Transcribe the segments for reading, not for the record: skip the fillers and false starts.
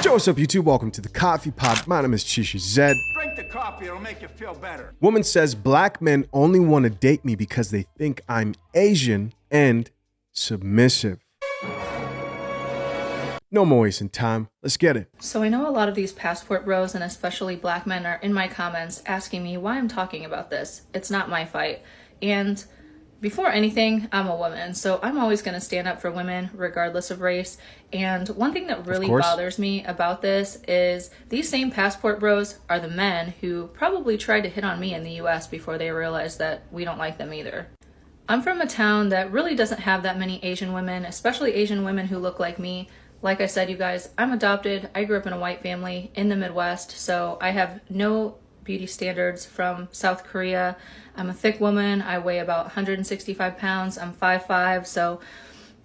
Yo, what's up, YouTube? Welcome to the Coffee Pod. My name is Chisha Zed. Drink the coffee, it'll make you feel better. Woman says black men only want to date me because they think I'm Asian and submissive. No more wasting time. Let's get it. So I know a lot of these passport bros, and especially black men, are in my comments asking me why I'm talking about this. It's not my fight. And before anything, I'm a woman, so I'm always going to stand up for women regardless of race. And one thing that really bothers me about this is these same passport bros are the men who probably tried to hit on me in the US before they realized that we don't like them either. I'm from a town that really doesn't have that many Asian women, especially Asian women who look like me. Like I said, you guys, I'm adopted. I grew up in a white family in the Midwest, so I have no beauty standards from South Korea. I'm a thick woman. I weigh about 165 pounds. I'm 5'5", so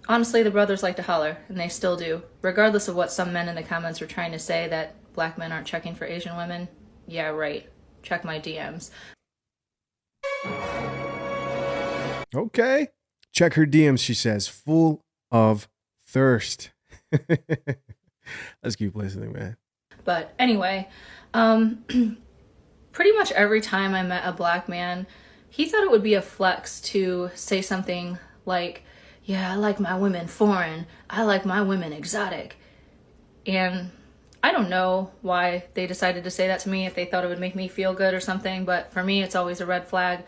honestly, the brothers like to holler, and they still do. Regardless of what some men in the comments are trying to say that black men aren't checking for Asian women. Yeah, right. Check my DMs. Okay. Check her DMs, she says, full of thirst. Let's keep listening, man. But anyway, pretty much every time I met a black man, he thought it would be a flex to say something like, yeah, I like my women foreign. I like my women exotic. And I don't know why they decided to say that to me, if they thought it would make me feel good or something. But for me, it's always a red flag.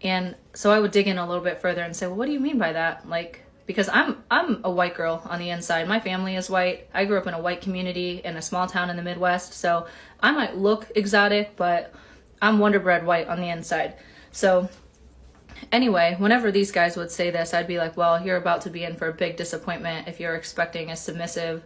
And so I would dig in a little bit further and say, well, what do you mean by that? Like, because I'm a white girl on the inside. My family is white. I grew up in a white community in a small town in the Midwest. So I might look exotic, but I'm Wonder Bread white on the inside. So anyway, whenever these guys would say this, I'd be like, well, you're about to be in for a big disappointment if you're expecting a submissive,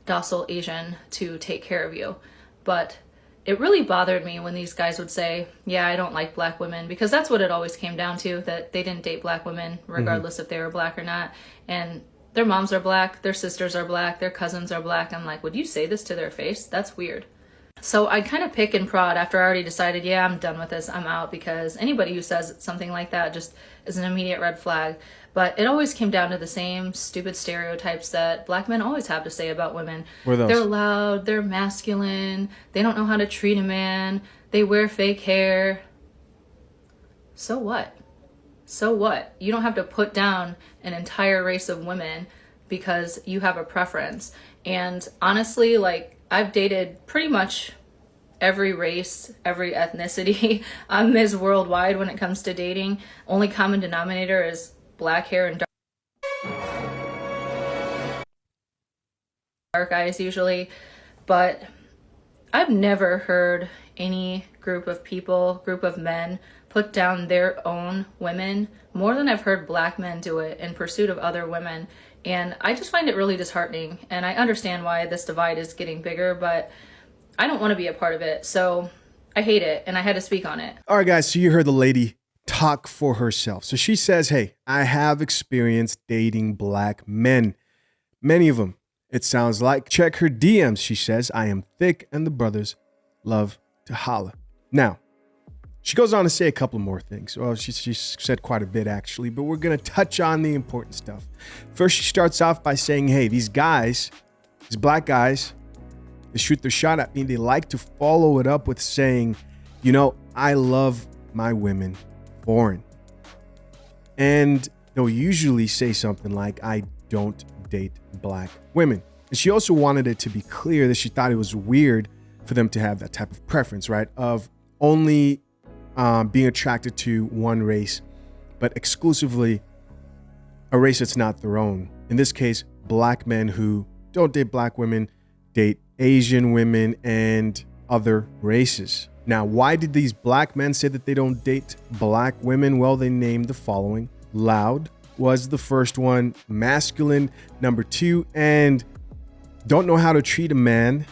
docile Asian to take care of you. But it really bothered me when these guys would say, yeah, I don't like black women, because that's what it always came down to, that they didn't date black women regardless if they were black or not. And their moms are black, their sisters are black, their cousins are black. I'm like, would you say this to their face? That's weird. So I kind of pick and prod after I already decided, yeah, I'm done with this, I'm out, because anybody who says something like that just is an immediate red flag. But it always came down to the same stupid stereotypes that black men always have to say about women. They're loud, they're masculine, they don't know how to treat a man, they wear fake hair. So what? So what? You don't have to put down an entire race of women because you have a preference. And honestly, like, I've dated pretty much every race, every etnicity. I'm Ms. Worldwide when it comes to dating. Only common denominator is black hair and dark eyes usually. But I've never heard any group of men put down their own women more than I've heard black men do it in pursuit of other women. And I just find it really disheartening. And I understand why this divide is getting bigger, but I don't want to be a part of it. So I hate it, and I had to speak on it. All right, guys, so you heard the lady talk for herself. So she says, hey, I have experience dating black men. Many of them, it sounds like. Check her DMs, she says. I am thick, and the brothers love to holla. Now, she goes on to say a couple more things. Well, she said quite a bit, actually, but we're going to touch on the important stuff. First, she starts off by saying, hey, these guys, these black guys, they shoot their shot at me. They like to follow it up with saying, you know, I love my women foreign. And they'll usually say something like, I don't date black women. And she also wanted it to be clear that she thought it was weird for them to have that type of preference, right? Of only being attracted to one race, but exclusively a race that's not their own. In this case, black men who don't date black women, date Asian women and other races. Now, why did these black men say that they don't date black women? Well, they named the following. Loud was the first one, masculine, number 2, and don't know how to treat a man.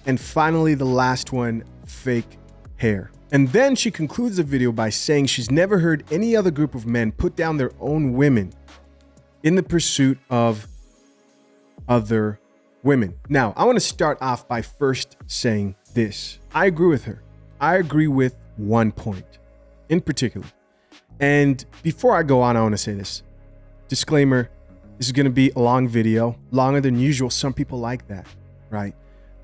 And finally, the last one, fake hair. And then she concludes the video by saying she's never heard any other group of men put down their own women in the pursuit of other women. Now, I want to start off by first saying this. I agree with her. I agree with one point in particular. And before I go on, I want to say this. Disclaimer, this is going to be a long video, longer than usual. Some people like that, right?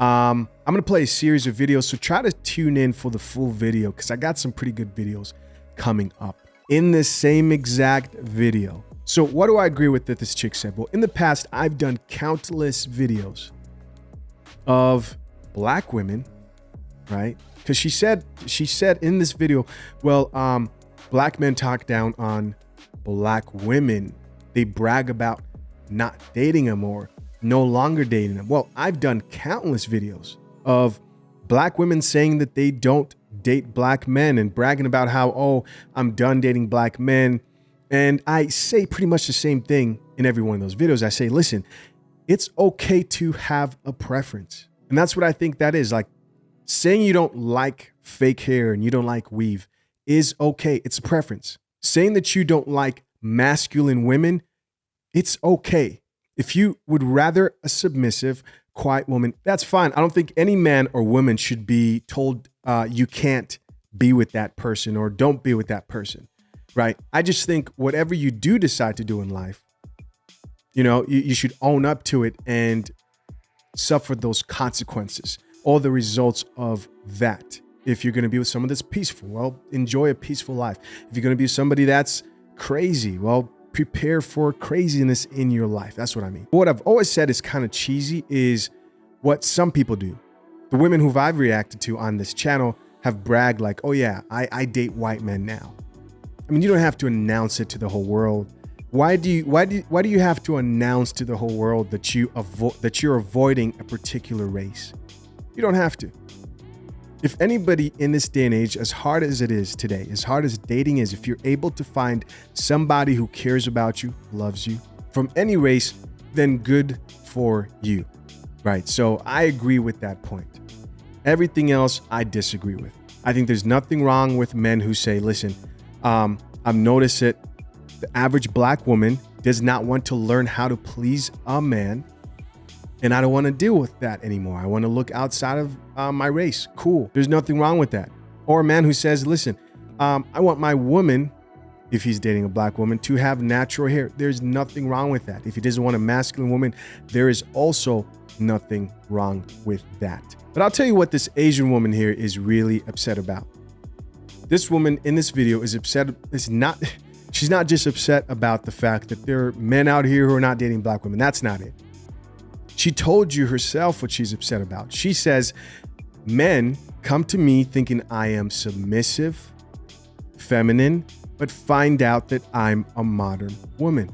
I'm going to play a series of videos, so try to tune in for the full video because I got some pretty good videos coming up in the same exact video. So what do I agree with that this chick said? Well, in the past, I've done countless videos of black women, right? Because she said in this video, well, black men talk down on black women. They brag about not dating them or no longer dating them. Well, I've done countless videos of black women saying that they don't date black men and bragging about how, oh, I'm done dating black men. And I say pretty much the same thing in every one of those videos. I say, listen, it's okay to have a preference. And that's what I think that is. Like, saying you don't like fake hair and you don't like weave is okay. It's a preference. Saying that you don't like masculine women, it's okay. If you would rather a submissive, quiet woman, that's fine. I don't think any man or woman should be told you can't be with that person or don't be with that person, right? I just think whatever you do decide to do in life, you know, you should own up to it and suffer those consequences, all the results of that. If you're going to be with someone that's peaceful, well, enjoy a peaceful life. If you're going to be somebody that's crazy, well, prepare for craziness in your life. That's what I mean. What I've always said is kind of cheesy is what some people do. The women who I've reacted to on this channel have bragged like, oh yeah, I date white men now. I mean, you don't have to announce it to the whole world. Why do you have to announce to the whole world that you're avoiding a particular race? You don't have to. If anybody in this day and age, as hard as it is today, as hard as dating is, if you're able to find somebody who cares about you, loves you, from any race, then good for you, right? So I agree with that point. Everything else, I disagree with. I think there's nothing wrong with men who say, listen, I've noticed it. The average black woman does not want to learn how to please a man. And I don't want to deal with that anymore. I want to look outside of my race. Cool. There's nothing wrong with that. Or a man who says, listen, I want my woman, if he's dating a black woman, to have natural hair. There's nothing wrong with that. If he doesn't want a masculine woman, there is also nothing wrong with that. But I'll tell you what this Asian woman here is really upset about. This woman in this video is upset. She's not just upset about the fact that there are men out here who are not dating black women. That's not it. She told you herself what she's upset about. She says, men come to me thinking I am submissive, feminine, but find out that I'm a modern woman.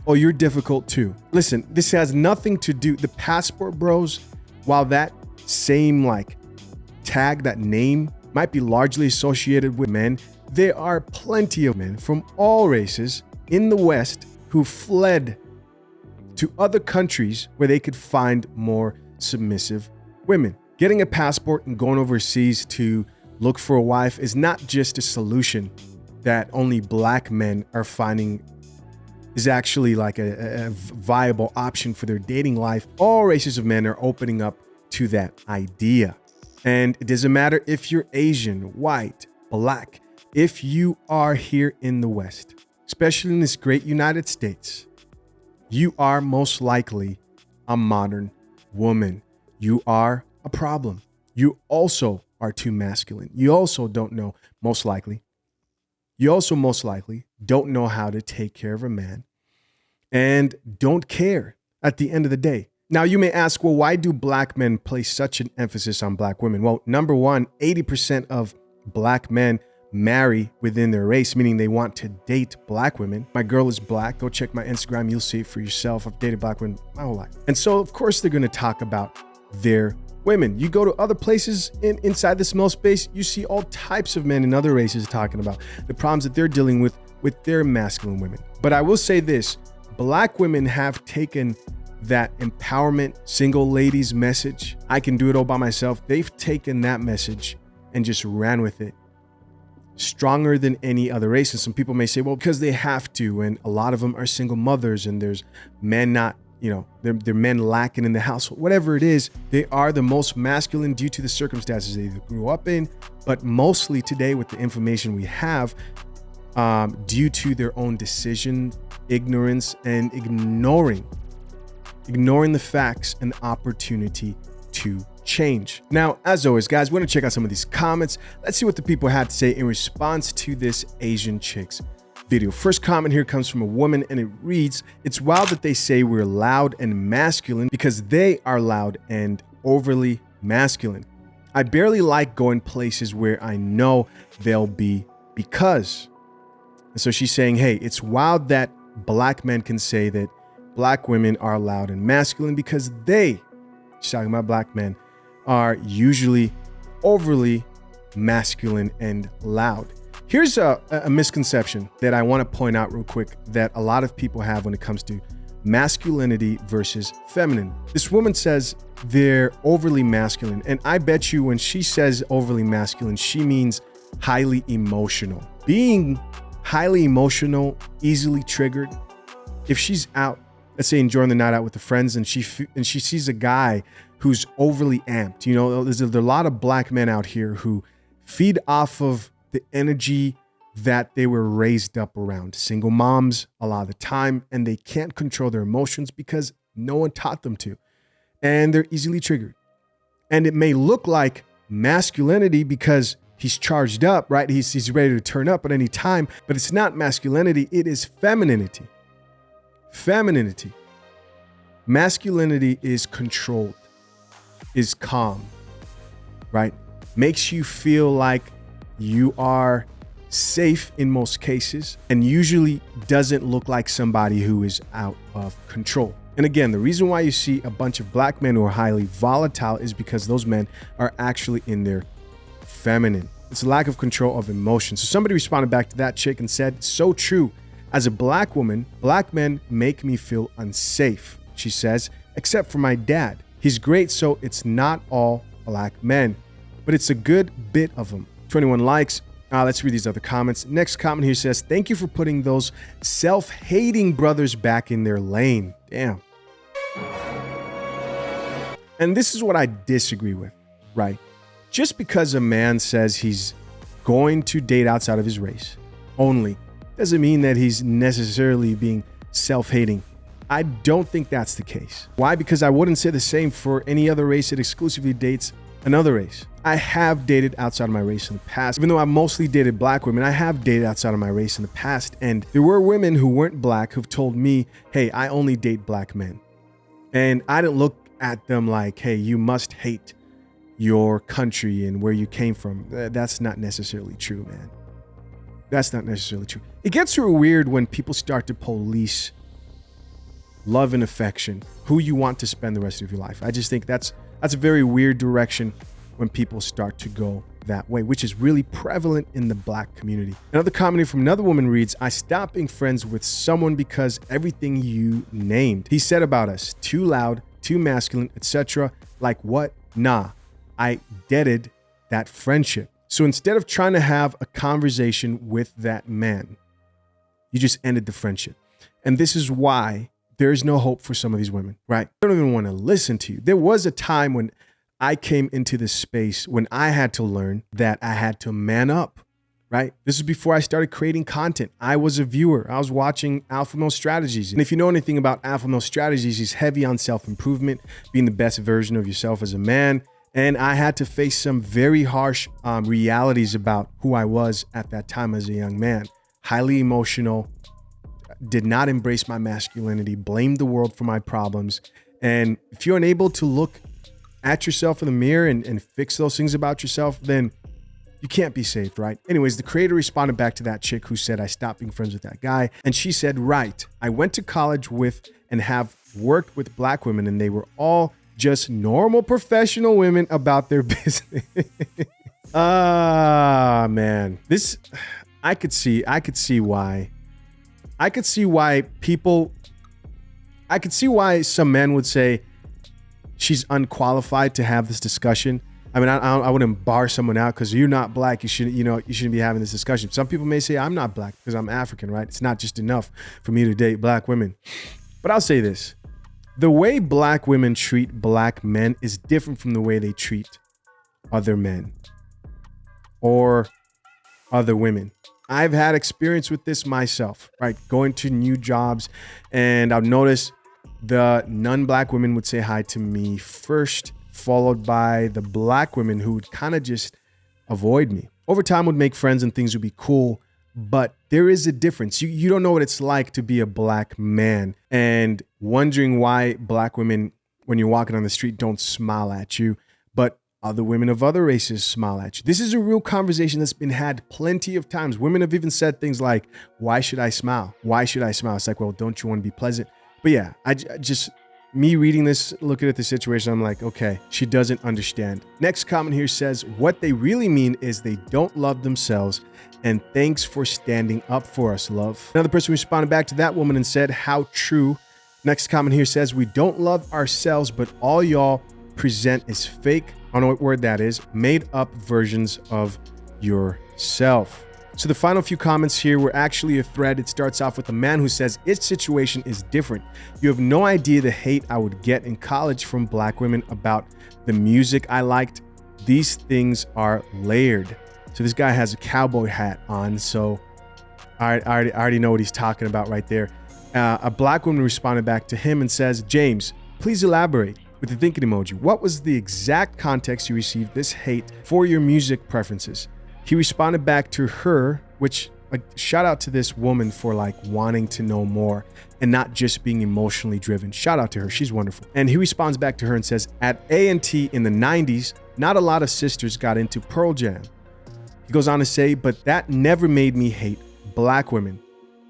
Oh, you're difficult too. Listen, this has nothing to do, the passport bros, while that same like tag, that name might be largely associated with men, there are plenty of men from all races in the West who fled to other countries where they could find more submissive women. Getting a passport and going overseas to look for a wife is not just a solution that only black men are finding is actually like a viable option for their dating life. All races of men are opening up to that idea. And it doesn't matter if you're Asian, white, black, if you are here in the West, especially in this great United States, you are most likely a modern woman. You are a problem. You also are too masculine. You also don't know, most likely. You also most likely don't know how to take care of a man and don't care at the end of the day. Now you may ask, well, why do black men place such an emphasis on black women? Well, number one, 80% of black men marry within their race, meaning they want to date black women. My girl is black. Go check my Instagram. You'll see it for yourself. I've dated black women my whole life. And so, of course, they're going to talk about their women. You go to other places inside the small space, you see all types of men in other races talking about the problems that they're dealing with their masculine women. But I will say this, black women have taken that empowerment, single ladies message. I can do it all by myself. They've taken that message and just ran with it. Stronger than any other race. And some people may say, well, because they have to, and a lot of them are single mothers and there's men not, you know, they're men lacking in the household, whatever it is, they are the most masculine due to the circumstances they either grew up in, but mostly today with the information we have, due to their own decision, ignorance, and ignoring ignoring the facts and the opportunity to change. Now, as always, guys, we're gonna check out some of these comments. Let's see what the people had to say in response to this Asian chick's video. First comment here comes from a woman and it reads, "It's wild that they say we're loud and masculine because they are loud and overly masculine. I barely like going places where I know they'll be because." And so she's saying, hey, it's wild that black men can say that black women are loud and masculine because they, she's talking about black men, are usually overly masculine and loud. Here's a misconception that I want to point out real quick that a lot of people have when it comes to masculinity versus feminine. This woman says they're overly masculine. And I bet you when she says overly masculine, she means highly emotional. Being highly emotional, easily triggered. If she's out, let's say enjoying the night out with the friends and she sees a guy who's overly amped, you know, there's a lot of black men out here who feed off of the energy that they were raised up around. Single moms a lot of the time, and they can't control their emotions because no one taught them to. And they're easily triggered. And it may look like masculinity because he's charged up, right? He's ready to turn up at any time, but it's not masculinity, it is femininity. Femininity. Masculinity is controlled, is calm, right? Makes you feel like you are safe in most cases and usually doesn't look like somebody who is out of control. And again, the reason why you see a bunch of black men who are highly volatile is because those men are actually in their feminine. It's a lack of control of emotion. So somebody responded back to that chick and said, "So true. As a black woman, black men make me feel unsafe," she says, "except for my dad. He's great, so it's not all black men, but it's a good bit of them." 21 likes. Let's read these other comments. Next comment here says, "Thank you for putting those self-hating brothers back in their lane." Damn. And this is what I disagree with, right? Just because a man says he's going to date outside of his race only doesn't mean that he's necessarily being self-hating. I don't think that's the case. Why? Because I wouldn't say the same for any other race that exclusively dates another race. I have dated outside of my race in the past. Even though I mostly dated black women, I have dated outside of my race in the past. And there were women who weren't black who've told me, hey, I only date black men. And I didn't look at them like, hey, you must hate your country and where you came from. That's not necessarily true, man. That's not necessarily true. It gets real weird when people start to police love and affection, who you want to spend the rest of your life. I just think that's a very weird direction when people start to go that way, which is really prevalent in the black community. Another comment from another woman reads, "I stopped being friends with someone because everything you named. He said about us, too loud, too masculine, etc. Like what? Nah, I deaded that friendship." So instead of trying to have a conversation with that man, you just ended the friendship. And this is why there is no hope for some of these women, right? They don't even want to listen to you. There was a time when I came into this space when I had to learn that I had to man up, right? This is before I started creating content. I was a viewer. I was watching Alpha Male Strategies. And if you know anything about Alpha Male Strategies, he's heavy on self-improvement, being the best version of yourself as a man. And I had to face some very harsh realities about who I was at that time as a young man. Highly emotional, did not embrace my masculinity, blamed the world for my problems. And if you're unable to look at yourself in the mirror and fix those things about yourself, then you can't be saved, right? Anyways, the creator responded back to that chick who said, "I stopped being friends with that guy." And she said, "Right, I went to college with and have worked with black women, and they were all just normal professional women about their business." Man, this, I could see why some men would say she's unqualified to have this discussion. I mean, I wouldn't bar someone out because you're not black. You shouldn't be having this discussion. Some people may say I'm not black because I'm African, right? It's not just enough for me to date black women. But I'll say this. The way black women treat black men is different from the way they treat other men or other women. I've had experience with this myself, right? Going to new jobs, and I've noticed The non-black women would say hi to me first, followed by the black women who would kind of just avoid me. Over time would make friends and things would be cool, but there is a difference. You don't know what it's like to be a black man and wondering why black women, when you're walking on the street, don't smile at you, but other women of other races smile at you. This is a real conversation that's been had plenty of times. Women have even said things like, why should I smile? Why should I smile? It's like, well, don't you want to be pleasant? But yeah, I just, me reading this, looking at the situation, I'm like, okay, she doesn't understand. Next comment here says, what they really mean is they don't love themselves, and thanks for standing up for us, love. Another person responded back to that woman and said, how true. Next comment here says, we don't love ourselves, but all y'all present is fake. I don't know what word that is. Made up versions of yourself. So the final few comments here were actually a thread. It starts off with a man who says, its situation is different. You have no idea the hate I would get in college from black women about the music I liked. These things are layered. So this guy has a cowboy hat on. So I already know what he's talking about right there. A black woman responded back to him and says, James, please elaborate, with the thinking emoji. What was the exact context you received this hate for your music preferences? He responded back to her, which, like, shout out to this woman for like wanting to know more and not just being emotionally driven. Shout out to her. She's wonderful. And he responds back to her and says, at A&T in the 90s, not a lot of sisters got into Pearl Jam. He goes on to say, but that never made me hate black women.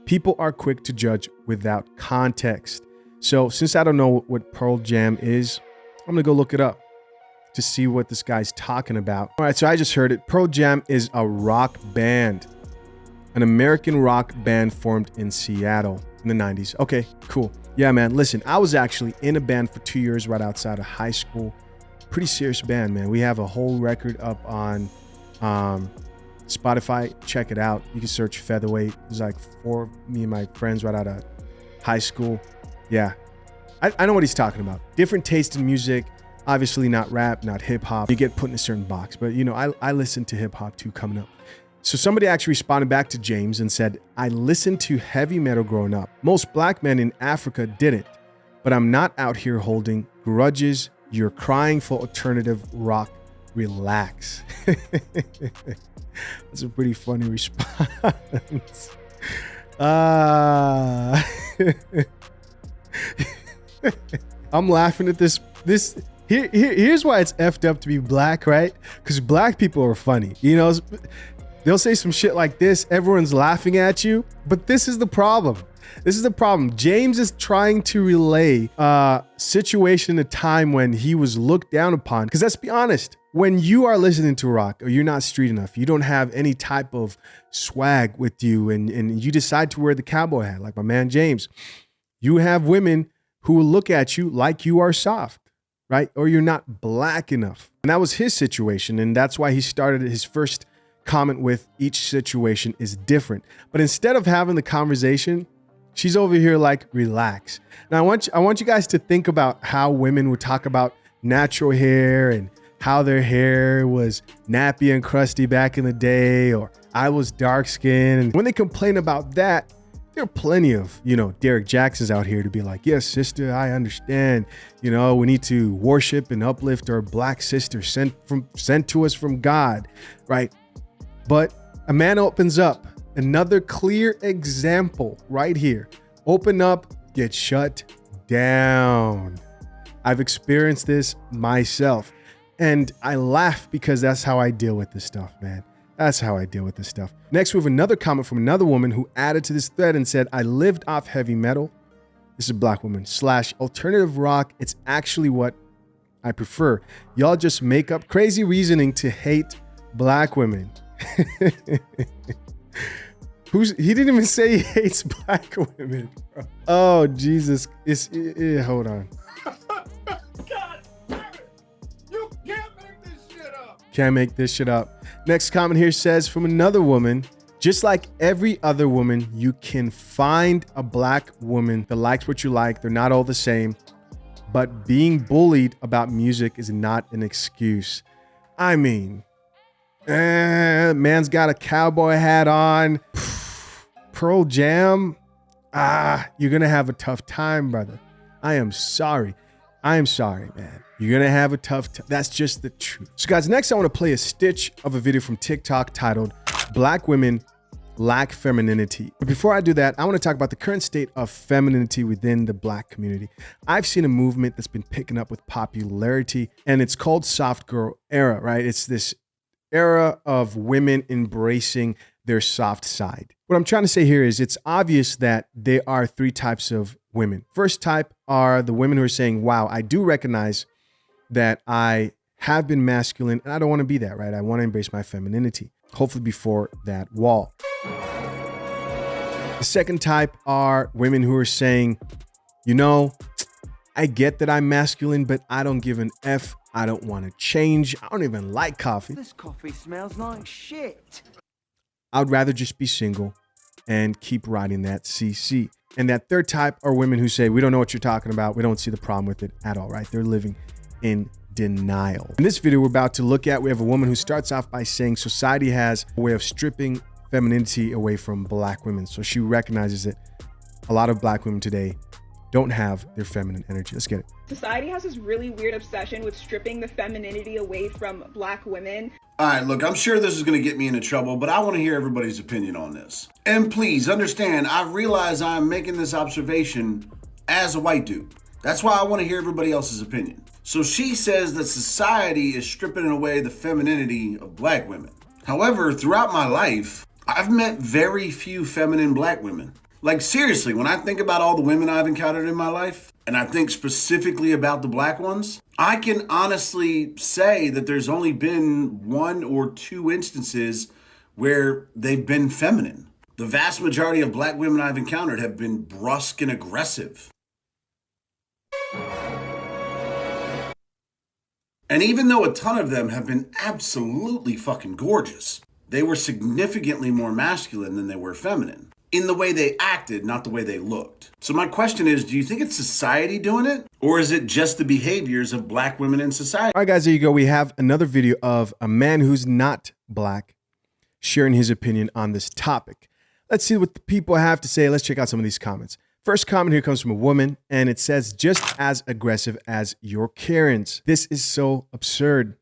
People are quick to judge without context. So since I don't know what Pearl Jam is, I'm gonna go look it up to see what this guy's talking about. All right, so I just heard it. Pearl Jam is a rock band, an American rock band formed in Seattle in the 90s. Okay, cool. Yeah, man, listen, I was actually in a band for 2 years right outside of high school. Pretty serious band, man. We have a whole record up on Spotify. Check it out. You can search Featherweight. There's like 4 of me and my friends right out of high school. Yeah, I know what he's talking about. Different taste in music. Obviously not rap, not hip hop. You get put in a certain box, but you know, I listen to hip hop too coming up. So somebody actually responded back to James and said, I listened to heavy metal growing up. Most black men in Africa didn't, but I'm not out here holding grudges. You're crying for alternative rock. Relax. That's a pretty funny response. I'm laughing at this. Here's why it's effed up to be black, right? Because black people are funny. You know, they'll say some shit like this. Everyone's laughing at you. But this is the problem. This is the problem. James is trying to relay a situation, a time when he was looked down upon. Because let's be honest, when you are listening to rock or you're not street enough, you don't have any type of swag with you, and you decide to wear the cowboy hat, like my man James, you have women who will look at you like you are soft, right? Or you're not black enough. And that was his situation. And that's why he started his first comment with, each situation is different. But instead of having the conversation, she's over here like, relax. Now, I want you guys to think about how women would talk about natural hair and how their hair was nappy and crusty back in the day, or I was dark skinned. And when they complain about that, there are plenty of, you know, Derek Jacksons out here to be like, yes, sister, I understand. You know, we need to worship and uplift our black sister sent to us from God, right? But a man opens up. Another clear example right here. Open up, get shut down. I've experienced this myself. And I laugh because that's how I deal with this stuff, man. That's how I deal with this stuff. Next, we have another comment from another woman who added to this thread and said, I lived off heavy metal. This is a black woman / alternative rock. It's actually what I prefer. Y'all just make up crazy reasoning to hate black women. He didn't even say he hates black women, bro. Oh, Jesus. Hold on. God damn it! You can't make this shit up! Can't make this shit up. Next comment here says, from another woman, just like every other woman, you can find a black woman that likes what you like. They're not all the same. But being bullied about music is not an excuse. I mean, man's got a cowboy hat on. Pearl Jam. You're going to have a tough time, brother. I am sorry. I am sorry, man. You're going to have a tough time. That's just the truth. So guys, next I want to play a stitch of a video from TikTok titled Black Women Lack Femininity. But before I do that, I want to talk about the current state of femininity within the Black community. I've seen a movement that's been picking up with popularity, and it's called soft girl era, right? It's this era of women embracing their soft side. What I'm trying to say here is it's obvious that there are three types of women. First type are the women who are saying, wow, I do recognize that I have been masculine and I don't want to be that, right? I want to embrace my femininity, hopefully before that wall. The second type are women who are saying, you know, I get that I'm masculine, but I don't give an F. I don't want to change. I don't even like coffee. This coffee smells like shit. I'd rather just be single and keep riding that CC. And that third type are women who say, we don't know what you're talking about. We don't see the problem with it at all, right? They're living in denial. In this video we're about to look at, we have a woman who starts off by saying society has a way of stripping femininity away from Black women. So she recognizes that a lot of Black women today don't have their feminine energy. Let's get it. Society has this really weird obsession with stripping the femininity away from Black women. All right, look, I'm sure this is going to get me into trouble, but I want to hear everybody's opinion on this. And please understand, I realize I'm making this observation as a white dude. That's why I want to hear everybody else's opinion. So she says that society is stripping away the femininity of Black women. However, throughout my life, I've met very few feminine Black women. Like seriously, when I think about all the women I've encountered in my life, and I think specifically about the Black ones, I can honestly say that there's only been 1 or 2 instances where they've been feminine. The vast majority of Black women I've encountered have been brusque and aggressive. And even though a ton of them have been absolutely fucking gorgeous, they were significantly more masculine than they were feminine. In the way they acted, not the way they looked. So my question is, do you think it's society doing it? Or is it just the behaviors of Black women in society? All right, guys, there you go. We have another video of a man who's not Black sharing his opinion on this topic. Let's see what the people have to say. Let's check out some of these comments. First comment here comes from a woman, and it says, just as aggressive as your Karens. This is so absurd.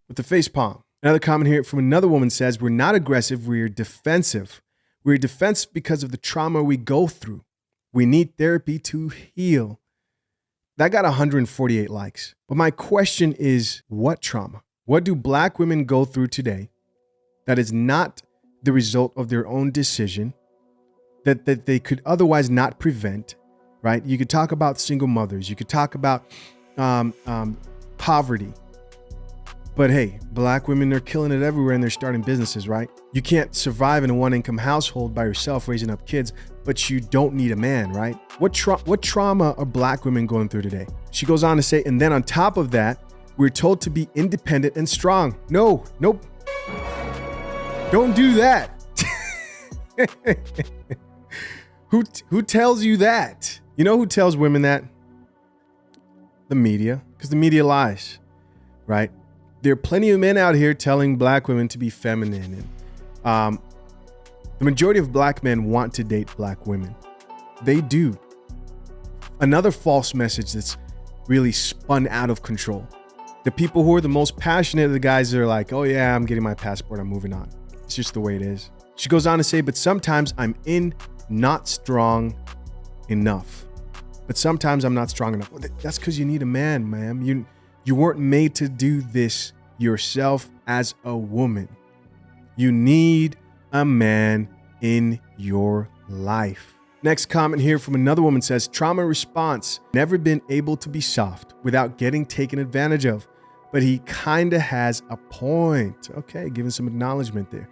With the face palm. Another comment here from another woman says, we're not aggressive, we're defensive. We're defensive because of the trauma we go through. We need therapy to heal. That got 148 likes. But my question is, what trauma? What do Black women go through today that is not the result of their own decision, that they could otherwise not prevent, right? You could talk about single mothers. You could talk about poverty. But hey, Black women, they're killing it everywhere and they're starting businesses, right? You can't survive in a one-income household by yourself raising up kids, but you don't need a man, right? What trauma are Black women going through today? She goes on to say, and then on top of that, we're told to be independent and strong. No, nope. Don't do that. Who tells you that? You know who tells women that? The media, because the media lies, right? There are plenty of men out here telling Black women to be feminine. And the majority of Black men want to date Black women. They do. Another false message that's really spun out of control. The people who are the most passionate are the guys that are like, oh yeah, I'm getting my passport, I'm moving on. It's just the way it is. She goes on to say, but sometimes I'm not strong enough. But sometimes I'm not strong enough. Well, that's because you need a man, ma'am. You weren't made to do this yourself as a woman. You need a man in your life. Next comment here from another woman says, trauma response, never been able to be soft without getting taken advantage of. But he kind of has a point. Okay, giving some acknowledgement there.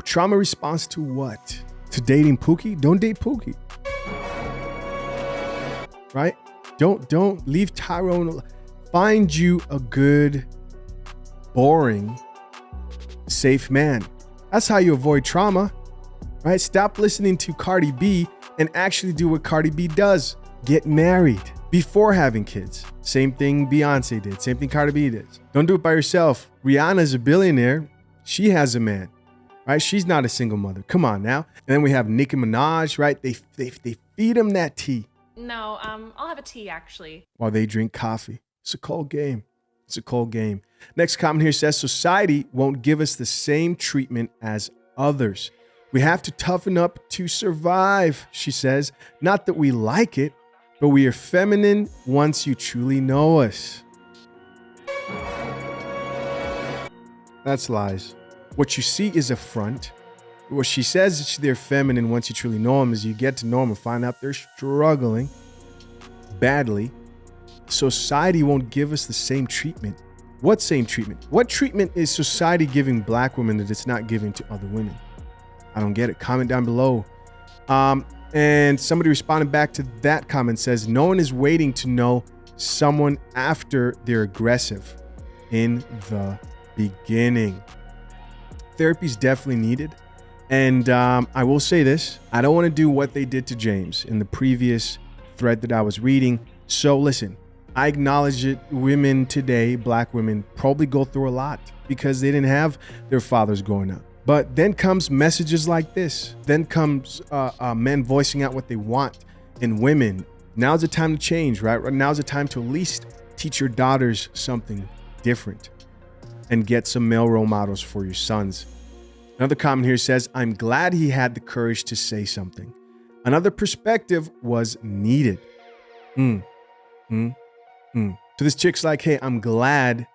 Trauma response to what? To dating Pookie? Don't date Pookie. Right? Don't leave Tyrone. Find you a good, boring, safe man. That's how you avoid trauma, right? Stop listening to Cardi B and actually do what Cardi B does. Get married before having kids. Same thing Beyonce did. Same thing Cardi B did. Don't do it by yourself. Rihanna's a billionaire. She has a man, right? She's not a single mother. Come on now. And then we have Nicki Minaj, right? They feed him that tea. No, I'll have a tea actually. While they drink coffee. It's a cold game. It's a cold game. Next comment here says, society won't give us the same treatment as others. We have to toughen up to survive, she says. Not that we like it, but we are feminine once you truly know us. That's lies. What you see is a front. What she says is they're feminine once you truly know them is you get to know them and find out they're struggling badly. Society won't give us the same treatment. What same treatment? What treatment is society giving black women that it's not giving to other women? I don't get it. Comment down below. And somebody responded back to that comment says, no one is waiting to know someone after they're aggressive in the beginning. Therapy is definitely needed. And I will say this, I don't want to do what they did to James in the previous thread that I was reading. So listen, I acknowledge it. Women today, black women, probably go through a lot because they didn't have their fathers growing up. But then comes messages like this. Then comes men voicing out what they want in women. Now's the time to change, right? Now's the time to at least teach your daughters something different and get some male role models for your sons. Another comment here says, I'm glad he had the courage to say something. Another perspective was needed. So this chick's like, hey, I'm glad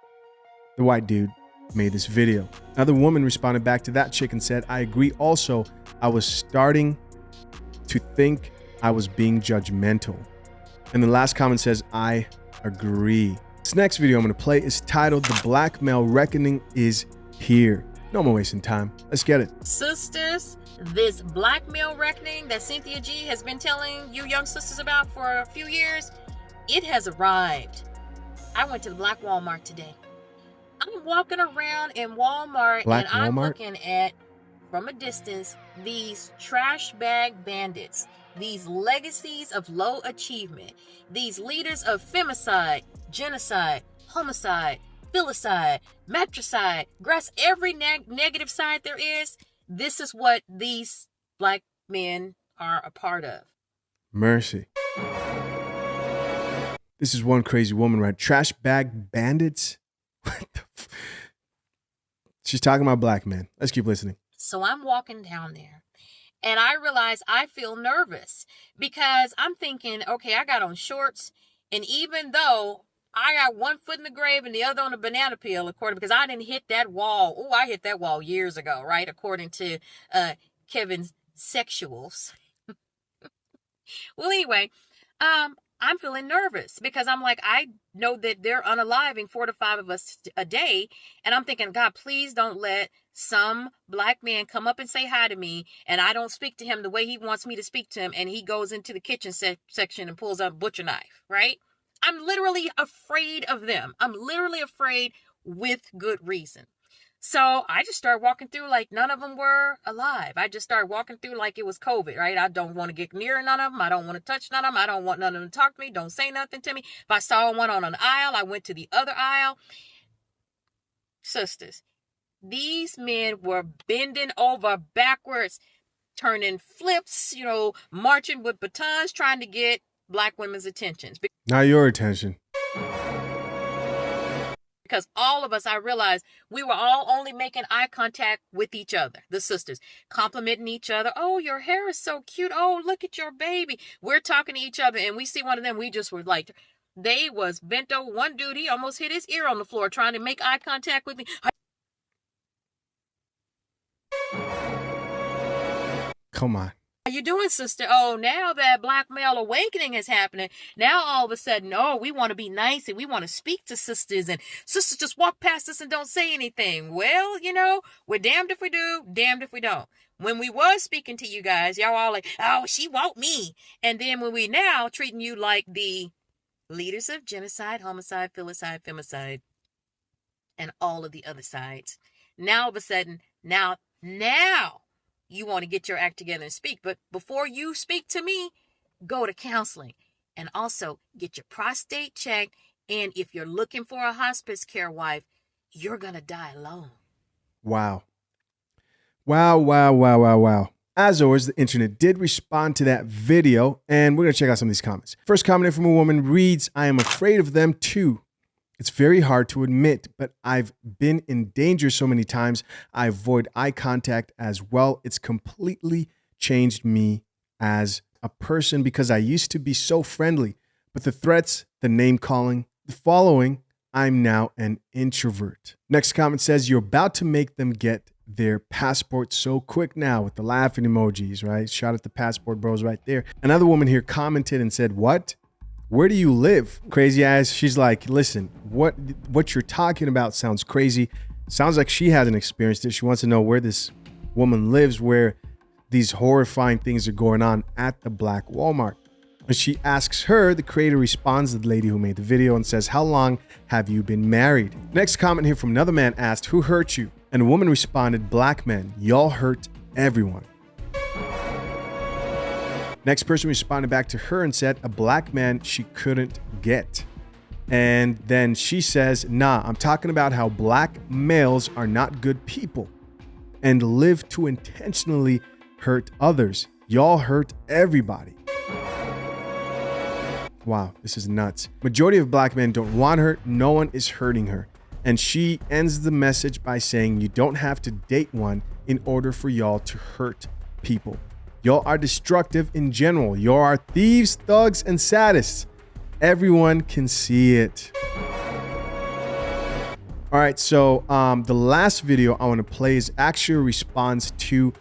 the white dude made this video. Another woman responded back to that chick and said, I agree also. I was starting to think I was being judgmental. And the last comment says, I agree. This next video I'm going to play is titled The Black Male Reckoning is Here. No more wasting time. Let's get it. Sisters, this black male reckoning that Cynthia G has been telling you young sisters about for a few years, it has arrived. I went to the Black Walmart today. I'm walking around in Walmart and I'm looking at, from a distance, these trash bag bandits, these legacies of low achievement, these leaders of femicide, genocide, homicide, filicide, matricide, every negative side there is. This is what these black men are a part of. Mercy. This is one crazy woman, right? Trash bag bandits? What the She's talking about black men. Let's keep listening. So I'm walking down there and I realize I feel nervous because I'm thinking, okay, I got on shorts, and even though I got one foot in the grave and the other on a banana peel, because I didn't hit that wall. Oh, I hit that wall years ago, right? According to Kevin's sexuals. Well, anyway, I'm feeling nervous because I'm like, I know that they're unaliving 4 to 5 of us a day. And I'm thinking, God, please don't let some black man come up and say hi to me and I don't speak to him the way he wants me to speak to him. And he goes into the kitchen section and pulls out a butcher knife, right? I'm literally afraid of them. I'm literally afraid with good reason. So I just started walking through like none of them were alive. I just started walking through like it was COVID, right? I don't want to get near none of them. I don't want to touch none of them. I don't want none of them to talk to me. Don't say nothing to me. If I saw one on an aisle, I went to the other aisle. Sisters, these men were bending over backwards, turning flips, marching with batons, trying to get black women's attention. Not your attention. Because all of us, I realized we were all only making eye contact with each other, the sisters, complimenting each other. Oh, your hair is so cute. Oh, look at your baby. We're talking to each other and we see one of them. We just were like, they was bent over. One dude, he almost hit his ear on the floor trying to make eye contact with me. Come on. How you doing, sister? Oh, now that black male awakening is happening, now all of a sudden, we want to be nice and we want to speak to sisters, and sisters just walk past us and don't say anything. Well, we're damned if we do, damned if we don't. When we was speaking to you guys, y'all all like, oh, she want me. And then when we now treating you like the leaders of genocide, homicide, filicide, femicide, and all of the other sides, now all of a sudden, now you want to get your act together and speak. But before you speak to me, go to counseling and also get your prostate checked. And if you're looking for a hospice care wife, you're going to die alone. Wow. Wow. As always, the internet did respond to that video, and we're going to check out some of these comments. First comment from a woman reads, I am afraid of them too. It's very hard to admit, but I've been in danger so many times. I avoid eye contact as well. It's completely changed me as a person because I used to be so friendly. But the threats, the name calling, the following, I'm now an introvert. Next comment says, you're about to make them get their passport so quick now, with the laughing emojis, right? Shout out the passport bros right there. Another woman here commented and said, what? Where do you live? Crazy ass. She's like, listen, what you're talking about sounds crazy. Sounds like she hasn't experienced it. She wants to know where this woman lives, where these horrifying things are going on at the black Walmart. When she asks her, the creator responds to the lady who made the video and says, how long have you been married? Next comment here from another man asked, who hurt you? And a woman responded, black men, y'all hurt everyone. Next person responded back to her and said, a black man she couldn't get. And then she says, nah, I'm talking about how black males are not good people and live to intentionally hurt others. Y'all hurt everybody. Wow, this is nuts. Majority of black men don't want her. No one is hurting her. And she ends the message by saying, you don't have to date one in order for y'all to hurt people. Y'all are destructive in general. Y'all are thieves, thugs, and sadists. Everyone can see it. All right, so the last video I want to play is actually a response to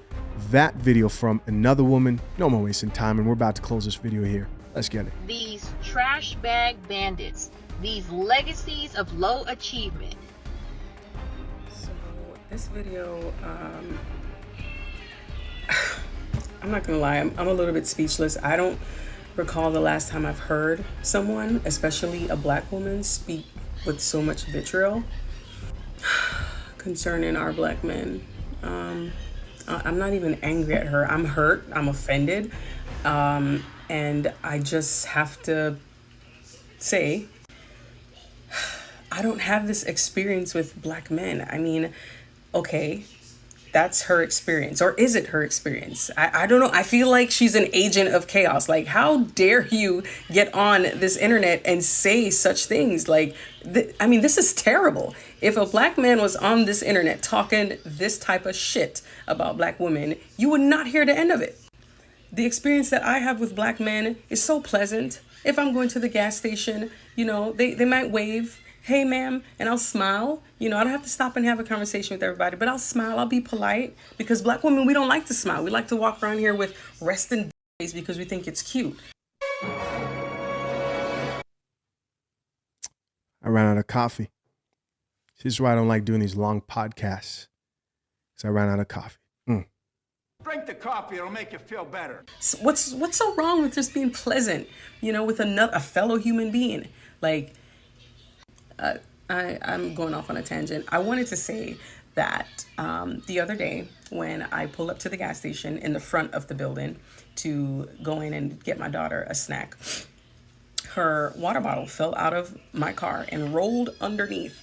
that video from another woman. No more wasting time, and we're about to close this video here. Let's get it. These trash bag bandits, these legacies of low achievement. So this video, I'm not gonna lie, I'm a little bit speechless. I don't recall the last time I've heard someone, especially a black woman, speak with so much vitriol concerning our black men. I'm not even angry at her. I'm hurt. I'm offended. And I just have to say, I don't have this experience with black men. I mean, okay, that's her experience. Or is it her experience? I don't know. I feel like she's an agent of chaos. Like, how dare you get on this internet and say such things? Like, I mean, this is terrible. If a black man was on this internet talking this type of shit about black women, you would not hear the end of it. The experience that I have with black men is so pleasant. If I'm going to the gas station, you know, they might wave, hey ma'am, and I'll smile. You know, I don't have to stop and have a conversation with everybody, but I'll smile, I'll be polite, because black women, we don't like to smile. We like to walk around here with resting face because we think it's cute. I ran out of coffee. This is why I don't like doing these long podcasts, because I ran out of coffee. Drink the coffee, it'll make you feel better. What's so wrong with just being pleasant, you know, with a fellow human being? Like, I'm going off on a tangent. I wanted to say that the other day when I pulled up to the gas station in the front of the building to go in and get my daughter a snack, her water bottle fell out of my car and rolled underneath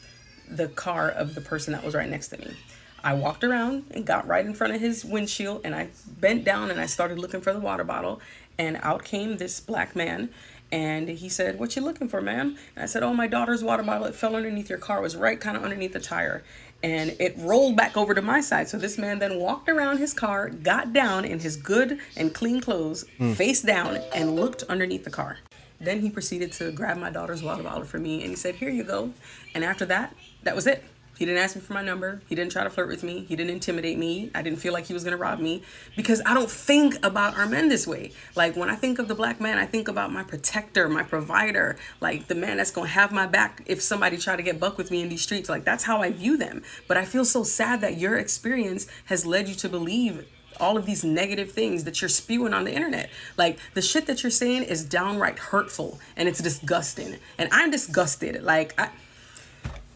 the car of the person that was right next to me. I walked around and got right in front of his windshield, and I bent down and I started looking for the water bottle, and out came this black man, and he said, what you looking for, ma'am? And I said, oh, my daughter's water bottle, it fell underneath your car. It was right kind of underneath the tire, and it rolled back over to my side. So this man then walked around his car, got down in his good and clean clothes, face down, and looked underneath the car. Then he proceeded to grab my daughter's water bottle for me, and he said, here you go. And after that, that was it. He didn't ask me for my number. He didn't try to flirt with me. He didn't intimidate me. I didn't feel like he was going to rob me, because I don't think about our men this way. Like, when I think of the black man, I think about my protector, my provider, like the man that's going to have my back if somebody try to get buck with me in these streets. Like, that's how I view them. But I feel so sad that your experience has led you to believe all of these negative things that you're spewing on the internet. Like, the shit that you're saying is downright hurtful, and it's disgusting. And I'm disgusted. Like,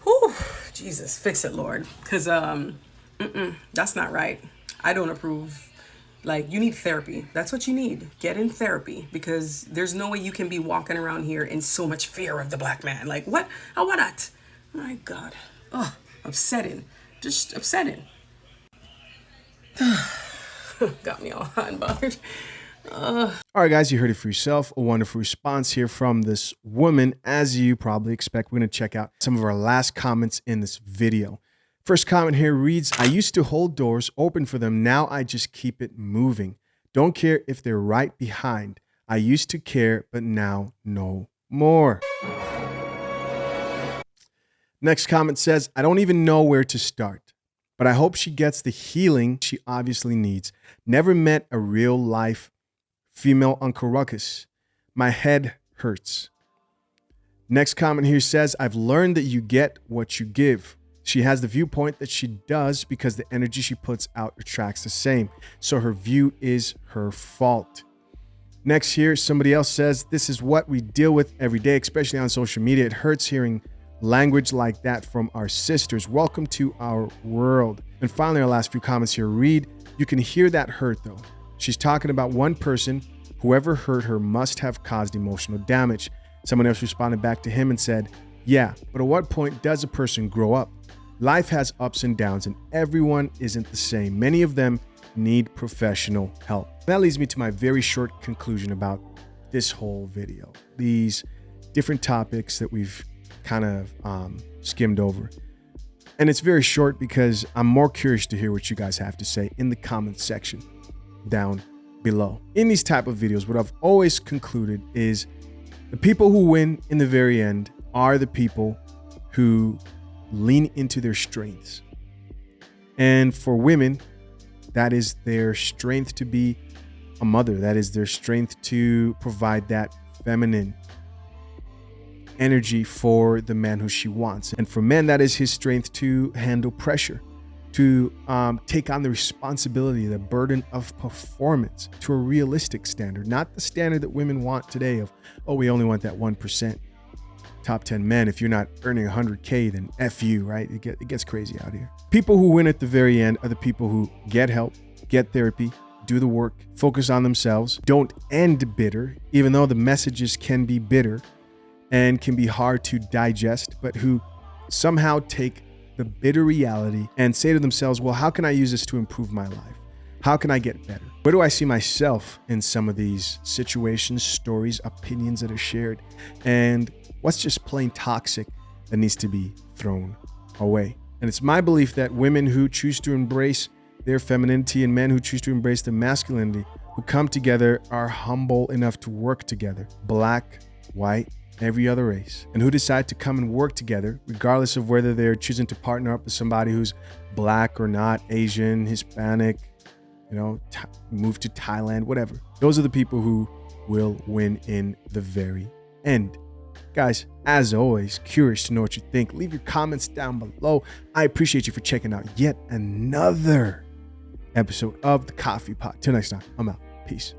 whew, Jesus, fix it, Lord. Because that's not right. I don't approve. Like, you need therapy. That's what you need. Get in therapy, because there's no way you can be walking around here in so much fear of the black man. Like, what? Oh, what not? My God. Oh, upsetting. Just upsetting. Got me all hot and bothered. All right, guys, you heard it for yourself. A wonderful response here from this woman. As you probably expect, we're going to check out some of our last comments in this video. First comment here reads, I used to hold doors open for them. Now I just keep it moving. Don't care if they're right behind. I used to care, but now no more. Next comment says, I don't even know where to start, but I hope she gets the healing she obviously needs. Never met a real life female Uncle Ruckus. My head hurts. Next comment here says, I've learned that you get what you give. She has the viewpoint that she does because the energy she puts out attracts the same. So her view is her fault. Next here, somebody else says, this is what we deal with every day, especially on social media. It hurts hearing language like that from our sisters. Welcome to our world. And finally, our last few comments here read, you can hear that hurt though. She's talking about one person. Whoever hurt her must have caused emotional damage. Someone else responded back to him and said, yeah, but at what point does a person grow up? Life has ups and downs and everyone isn't the same. Many of them need professional help. That leads me to my very short conclusion about this whole video. These different topics that we've kind of skimmed over. And it's very short because I'm more curious to hear what you guys have to say in the comments section down below. In these type of videos, what I've always concluded is the people who win in the very end are the people who lean into their strengths. And for women, that is their strength to be a mother. That is their strength to provide that feminine energy for the man who she wants. And for men, that is his strength to handle pressure, to take on the responsibility, the burden of performance to a realistic standard, not the standard that women want today of, oh, we only want that 1% top 10 men. If you're not earning 100K, then F you, right? It gets crazy out here. People who win at the very end are the people who get help, get therapy, do the work, focus on themselves, don't end bitter, even though the messages can be bitter and can be hard to digest, but who somehow take the bitter reality and say to themselves, well, how can I use this to improve my life? How can I get better? Where do I see myself in some of these situations, stories, opinions that are shared? And what's just plain toxic that needs to be thrown away? And it's my belief that women who choose to embrace their femininity and men who choose to embrace their masculinity, who come together, are humble enough to work together, black, white, every other race, and who decide to come and work together, regardless of whether they're choosing to partner up with somebody who's black or not, Asian, Hispanic, move to Thailand, whatever. Those are the people who will win in the very end. Guys, as always, curious to know what you think. Leave your comments down below. I appreciate you for checking out yet another episode of The Coffee Pot. Till next time, I'm out. Peace.